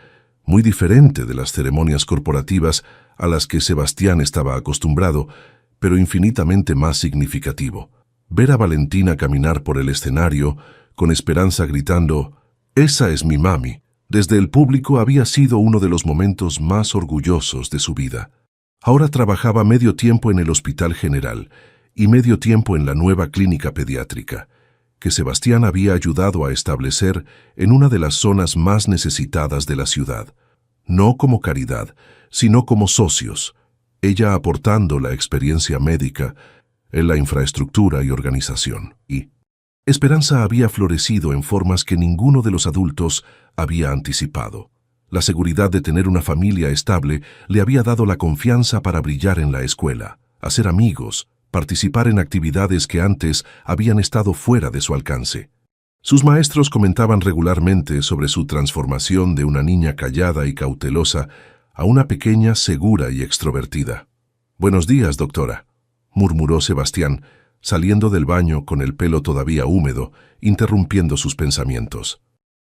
muy diferente de las ceremonias corporativas a las que Sebastián estaba acostumbrado, pero infinitamente más significativo. Ver a Valentina caminar por el escenario, con Esperanza gritando: «¡Esa es mi mami!», desde el público había sido uno de los momentos más orgullosos de su vida. Ahora trabajaba medio tiempo en el Hospital General y medio tiempo en la nueva clínica pediátrica, que Sebastián había ayudado a establecer en una de las zonas más necesitadas de la ciudad. No como caridad, sino como socios, ella aportando la experiencia médica en la infraestructura y organización. Y Esperanza había florecido en formas que ninguno de los adultos había anticipado. La seguridad de tener una familia estable le había dado la confianza para brillar en la escuela, hacer amigos, participar en actividades que antes habían estado fuera de su alcance. Sus maestros comentaban regularmente sobre su transformación de una niña callada y cautelosa a una pequeña segura y extrovertida. «Buenos días, doctora», murmuró Sebastián, saliendo del baño con el pelo todavía húmedo, interrumpiendo sus pensamientos.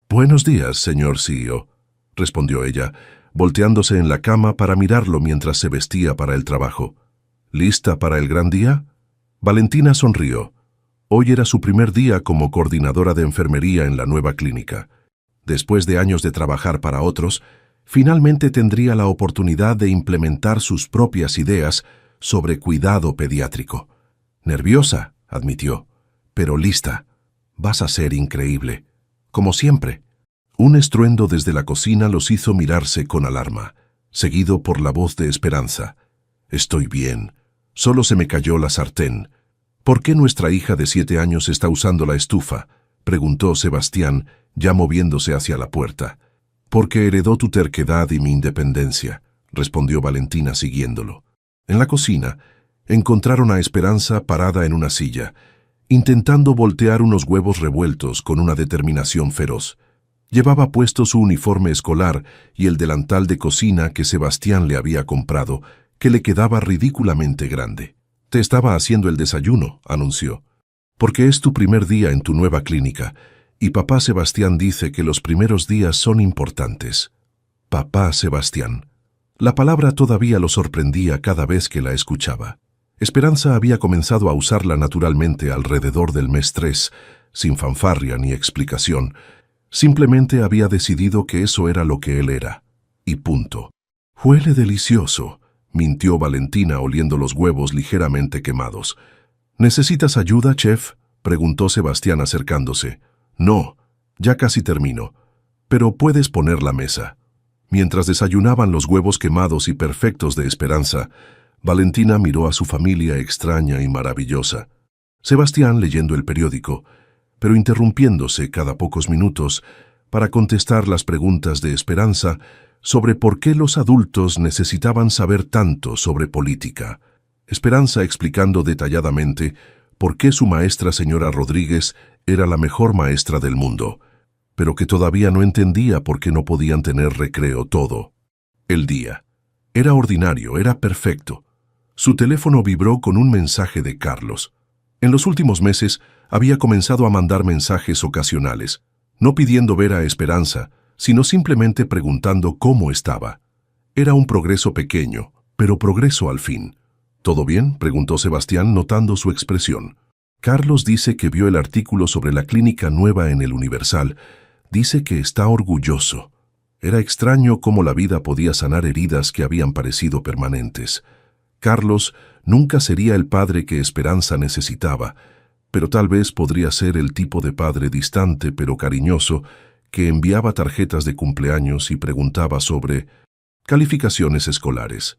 «Buenos días, señor CEO», respondió ella, volteándose en la cama para mirarlo mientras se vestía para el trabajo. «¿Lista para el gran día?». Valentina sonrió. Hoy era su primer día como coordinadora de enfermería en la nueva clínica. Después de años de trabajar para otros, finalmente tendría la oportunidad de implementar sus propias ideas sobre cuidado pediátrico. «Nerviosa», admitió, «pero lista. Vas a ser increíble. Como siempre». Un estruendo desde la cocina los hizo mirarse con alarma, seguido por la voz de Esperanza. «Estoy bien. Solo se me cayó la sartén». «¿Por qué nuestra hija de 7 años está usando la estufa?», preguntó Sebastián, ya moviéndose hacia la puerta. «Porque heredó tu terquedad y mi independencia», respondió Valentina siguiéndolo. En la cocina, encontraron a Esperanza parada en una silla, intentando voltear unos huevos revueltos con una determinación feroz. Llevaba puesto su uniforme escolar y el delantal de cocina que Sebastián le había comprado, que le quedaba ridículamente grande. «Te estaba haciendo el desayuno», anunció, «porque es tu primer día en tu nueva clínica, y papá Sebastián dice que los primeros días son importantes». Papá Sebastián. La palabra todavía lo sorprendía cada vez que la escuchaba. Esperanza había comenzado a usarla naturalmente alrededor del mes 3, sin fanfarria ni explicación. Simplemente había decidido que eso era lo que él era. Y punto. «Huele delicioso», mintió Valentina oliendo los huevos ligeramente quemados. «¿Necesitas ayuda, chef?», preguntó Sebastián acercándose. «No, ya casi termino. Pero puedes poner la mesa». Mientras desayunaban los huevos quemados y perfectos de Esperanza, Valentina miró a su familia extraña y maravillosa. Sebastián leyendo el periódico, pero interrumpiéndose cada pocos minutos para contestar las preguntas de Esperanza sobre por qué los adultos necesitaban saber tanto sobre política. Esperanza explicando detalladamente por qué su maestra señora Rodríguez era la mejor maestra del mundo, pero que todavía no entendía por qué no podían tener recreo todo el día. Era ordinario, era perfecto. Su teléfono vibró con un mensaje de Carlos. En los últimos meses había comenzado a mandar mensajes ocasionales, no pidiendo ver a Esperanza, sino simplemente preguntando cómo estaba. Era un progreso pequeño, pero progreso al fin. ¿Todo bien?, preguntó Sebastián notando su expresión. Carlos dice que vio el artículo sobre la clínica nueva en el Universal. Dice que está orgulloso. Era extraño cómo la vida podía sanar heridas que habían parecido permanentes. Carlos nunca sería el padre que Esperanza necesitaba, pero tal vez podría ser el tipo de padre distante pero cariñoso que enviaba tarjetas de cumpleaños y preguntaba sobre calificaciones escolares.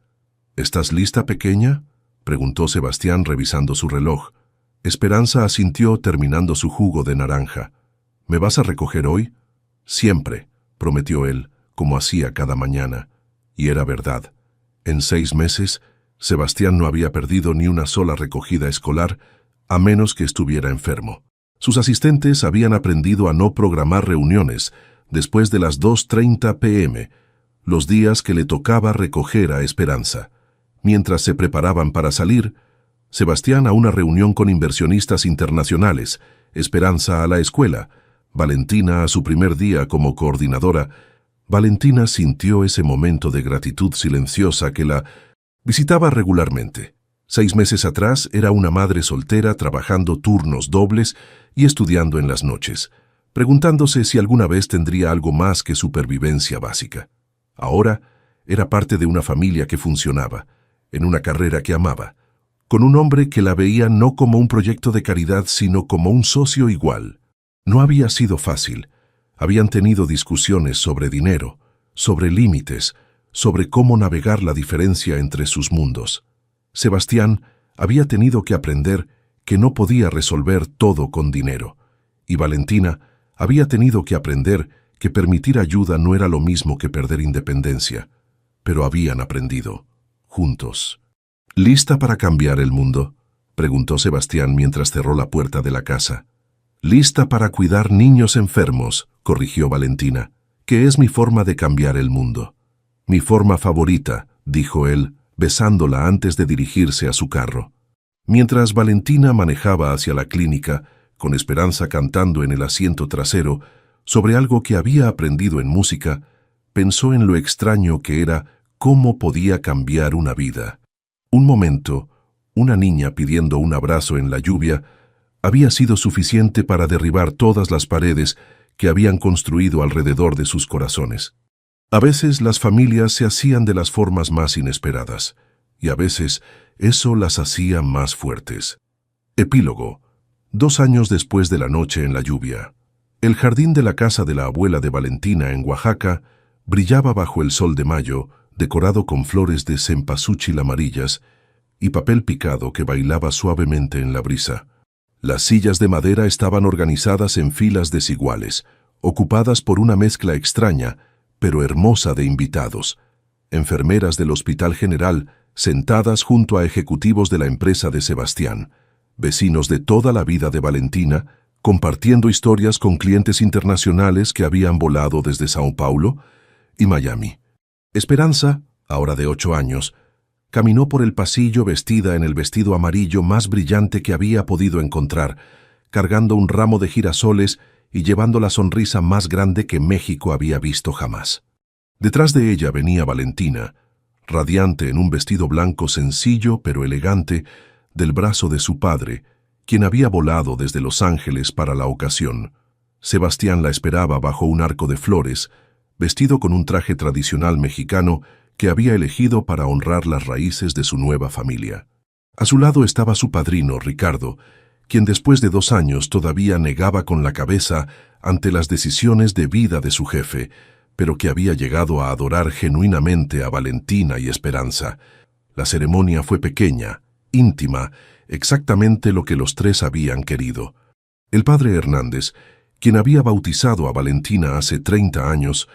¿Estás lista, pequeña?, preguntó Sebastián revisando su reloj. Esperanza asintió terminando su jugo de naranja. ¿Me vas a recoger hoy? Siempre, prometió él, como hacía cada mañana. Y era verdad. En 6 meses, Sebastián no había perdido ni una sola recogida escolar, a menos que estuviera enfermo. Sus asistentes habían aprendido a no programar reuniones después de las 2:30 p.m., los días que le tocaba recoger a Esperanza. Mientras se preparaban para salir, Sebastián a una reunión con inversionistas internacionales, Esperanza a la escuela, Valentina a su primer día como coordinadora, Valentina sintió ese momento de gratitud silenciosa que la visitaba regularmente. 6 meses atrás era una madre soltera trabajando turnos dobles y estudiando en las noches, preguntándose si alguna vez tendría algo más que supervivencia básica. Ahora era parte de una familia que funcionaba, en una carrera que amaba, con un hombre que la veía no como un proyecto de caridad, sino como un socio igual. No había sido fácil. Habían tenido discusiones sobre dinero, sobre límites, sobre cómo navegar la diferencia entre sus mundos. Sebastián había tenido que aprender que no podía resolver todo con dinero, y Valentina había tenido que aprender que permitir ayuda no era lo mismo que perder independencia, pero habían aprendido, juntos. ¿Lista para cambiar el mundo?, preguntó Sebastián mientras cerró la puerta de la casa. Lista para cuidar niños enfermos, corrigió Valentina, que es mi forma de cambiar el mundo. Mi forma favorita, dijo él, besándola antes de dirigirse a su carro. Mientras Valentina manejaba hacia la clínica, con Esperanza cantando en el asiento trasero, sobre algo que había aprendido en música, pensó en lo extraño que era cómo podía cambiar una vida. Un momento, una niña pidiendo un abrazo en la lluvia, había sido suficiente para derribar todas las paredes que habían construido alrededor de sus corazones. A veces las familias se hacían de las formas más inesperadas, y a veces eso las hacía más fuertes. Epílogo. 2 años después de la noche en la lluvia. El jardín de la casa de la abuela de Valentina en Oaxaca brillaba bajo el sol de mayo, decorado con flores de cempasúchil amarillas y papel picado que bailaba suavemente en la brisa. Las sillas de madera estaban organizadas en filas desiguales, ocupadas por una mezcla extraña, pero hermosa de invitados. Enfermeras del Hospital General, sentadas junto a ejecutivos de la empresa de Sebastián, vecinos de toda la vida de Valentina, compartiendo historias con clientes internacionales que habían volado desde Sao Paulo y Miami. Esperanza, ahora de 8 años, caminó por el pasillo vestida en el vestido amarillo más brillante que había podido encontrar, cargando un ramo de girasoles y llevando la sonrisa más grande que México había visto jamás. Detrás de ella venía Valentina, radiante en un vestido blanco sencillo pero elegante, del brazo de su padre, quien había volado desde Los Ángeles para la ocasión. Sebastián la esperaba bajo un arco de flores, vestido con un traje tradicional mexicano que había elegido para honrar las raíces de su nueva familia. A su lado estaba su padrino, Ricardo, quien después de 2 años todavía negaba con la cabeza ante las decisiones de vida de su jefe, pero que había llegado a adorar genuinamente a Valentina y Esperanza. La ceremonia fue pequeña, íntima, exactamente lo que los 3 habían querido. El padre Hernández, quien había bautizado a Valentina hace 30 años,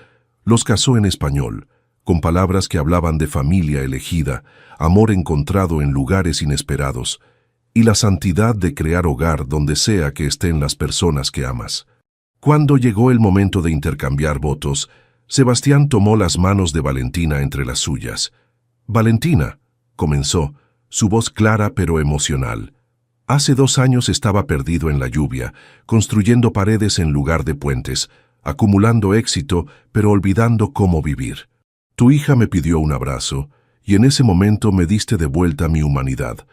los casó en español, con palabras que hablaban de familia elegida, amor encontrado en lugares inesperados, y la santidad de crear hogar donde sea que estén las personas que amas. Cuando llegó el momento de intercambiar votos, Sebastián tomó las manos de Valentina entre las suyas. «Valentina», comenzó, su voz clara pero emocional. Hace 2 años estaba perdido en la lluvia, construyendo paredes en lugar de puentes, acumulando éxito, pero olvidando cómo vivir. Tu hija me pidió un abrazo, y en ese momento me diste de vuelta mi humanidad.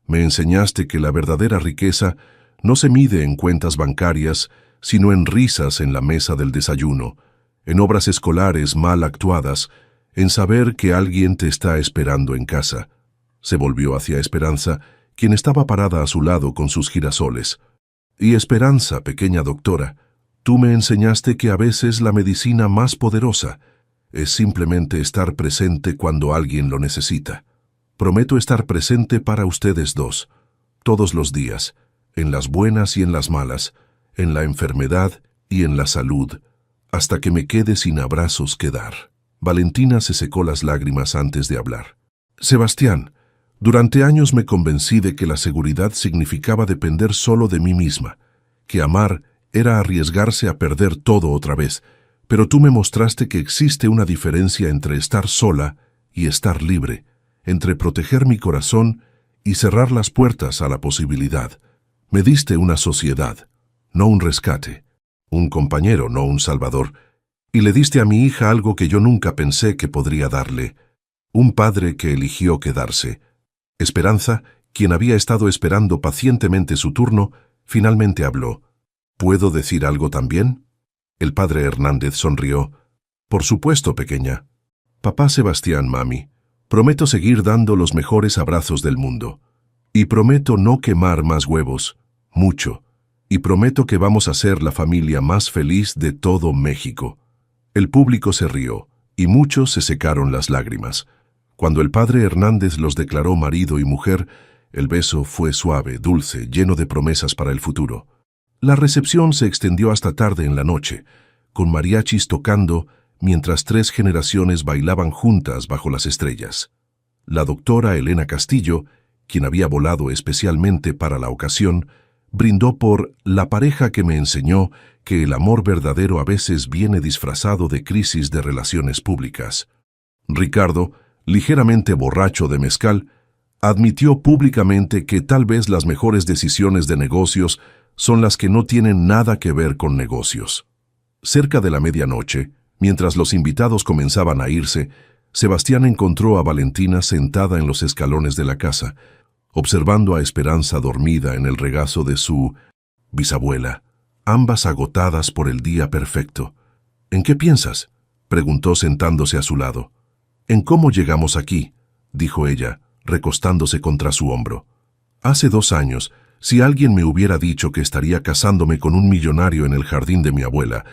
Me enseñaste que la verdadera riqueza no se mide en cuentas bancarias, sino en risas en la mesa del desayuno, en obras escolares mal actuadas, en saber que alguien te está esperando en casa. Se volvió hacia Esperanza, quien estaba parada a su lado con sus girasoles. Y Esperanza, pequeña doctora, tú me enseñaste que a veces la medicina más poderosa es simplemente estar presente cuando alguien lo necesita. Prometo estar presente para ustedes dos, todos los días, en las buenas y en las malas, en la enfermedad y en la salud, hasta que me quede sin abrazos que dar. Valentina se secó las lágrimas antes de hablar. Sebastián, durante años me convencí de que la seguridad significaba depender solo de mí misma, que amar era arriesgarse a perder todo otra vez, pero tú me mostraste que existe una diferencia entre estar sola y estar libre, entre proteger mi corazón y cerrar las puertas a la posibilidad. Me diste una sociedad, no un rescate, un compañero, no un salvador, y le diste a mi hija algo que yo nunca pensé que podría darle, un padre que eligió quedarse. Esperanza, quien había estado esperando pacientemente su turno, finalmente habló. ¿Puedo decir algo también? El padre Hernández sonrió. Por supuesto, pequeña. Papá Sebastián, mami, prometo seguir dando los mejores abrazos del mundo. Y prometo no quemar más huevos, mucho. Y prometo que vamos a ser la familia más feliz de todo México. El público se rió, y muchos se secaron las lágrimas. Cuando el padre Hernández los declaró marido y mujer, el beso fue suave, dulce, lleno de promesas para el futuro. La recepción se extendió hasta tarde en la noche, con mariachis tocando mientras 3 generaciones bailaban juntas bajo las estrellas. La doctora Elena Castillo, quien había volado especialmente para la ocasión, brindó por la pareja que me enseñó que el amor verdadero a veces viene disfrazado de crisis de relaciones públicas. Ricardo, ligeramente borracho de mezcal, admitió públicamente que tal vez las mejores decisiones de negocios son las que no tienen nada que ver con negocios. Cerca de la medianoche, mientras los invitados comenzaban a irse, Sebastián encontró a Valentina sentada en los escalones de la casa, observando a Esperanza dormida en el regazo de su bisabuela, ambas agotadas por el día perfecto. ¿En qué piensas?, preguntó sentándose a su lado. «¿En cómo llegamos aquí?», dijo ella, recostándose contra su hombro. «Hace 2 años, si alguien me hubiera dicho que estaría casándome con un millonario en el jardín de mi abuela,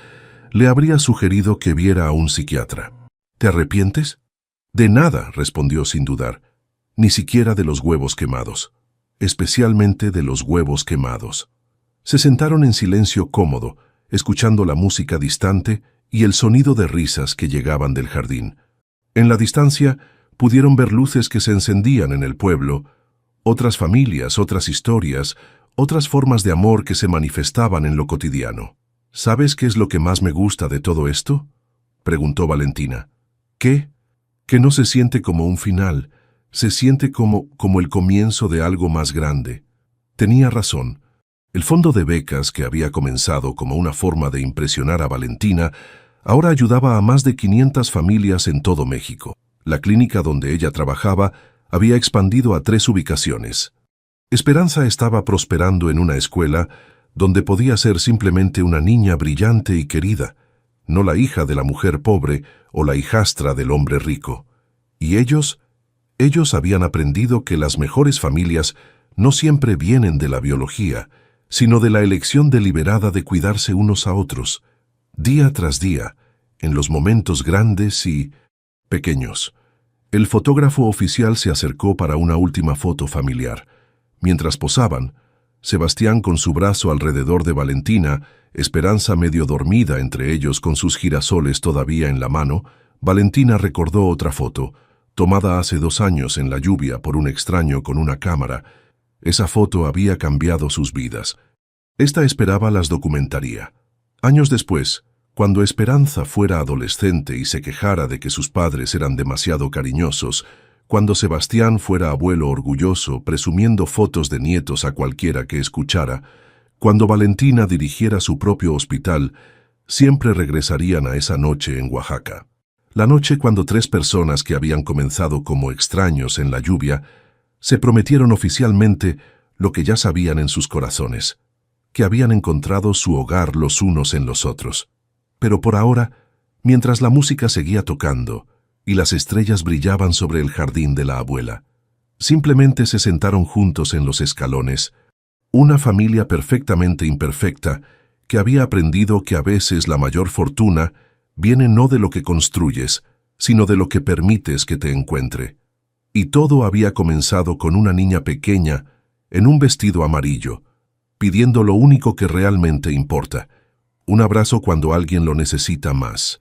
le habría sugerido que viera a un psiquiatra. ¿Te arrepientes?». «De nada», respondió sin dudar, «ni siquiera de los huevos quemados, especialmente de los huevos quemados». Se sentaron en silencio cómodo, escuchando la música distante y el sonido de risas que llegaban del jardín. En la distancia, pudieron ver luces que se encendían en el pueblo, otras familias, otras historias, otras formas de amor que se manifestaban en lo cotidiano. «¿Sabes qué es lo que más me gusta de todo esto?», preguntó Valentina. «¿Qué?». «Que no se siente como un final, se siente como el comienzo de algo más grande». Tenía razón. El fondo de becas, que había comenzado como una forma de impresionar a Valentina, ahora ayudaba a más de 500 familias en todo México. La clínica donde ella trabajaba había expandido a 3 ubicaciones. Esperanza estaba prosperando en una escuela donde podía ser simplemente una niña brillante y querida, no la hija de la mujer pobre o la hijastra del hombre rico. Y ellos habían aprendido que las mejores familias no siempre vienen de la biología, sino de la elección deliberada de cuidarse unos a otros, día tras día, en los momentos grandes y pequeños. El fotógrafo oficial se acercó para una última foto familiar. Mientras posaban, Sebastián con su brazo alrededor de Valentina, Esperanza medio dormida entre ellos con sus girasoles todavía en la mano, Valentina recordó otra foto, tomada hace 2 años en la lluvia por un extraño con una cámara. Esa foto había cambiado sus vidas. Esta esperaba las documentaría. Años después, cuando Esperanza fuera adolescente y se quejara de que sus padres eran demasiado cariñosos, cuando Sebastián fuera abuelo orgulloso, presumiendo fotos de nietos a cualquiera que escuchara, cuando Valentina dirigiera su propio hospital, siempre regresarían a esa noche en Oaxaca. La noche cuando 3 personas que habían comenzado como extraños en la lluvia, se prometieron oficialmente lo que ya sabían en sus corazones, que habían encontrado su hogar los unos en los otros. Pero por ahora, mientras la música seguía tocando y las estrellas brillaban sobre el jardín de la abuela, simplemente se sentaron juntos en los escalones, una familia perfectamente imperfecta que había aprendido que a veces la mayor fortuna viene no de lo que construyes, sino de lo que permites que te encuentre. Y todo había comenzado con una niña pequeña en un vestido amarillo, pidiendo lo único que realmente importa: un abrazo cuando alguien lo necesita más.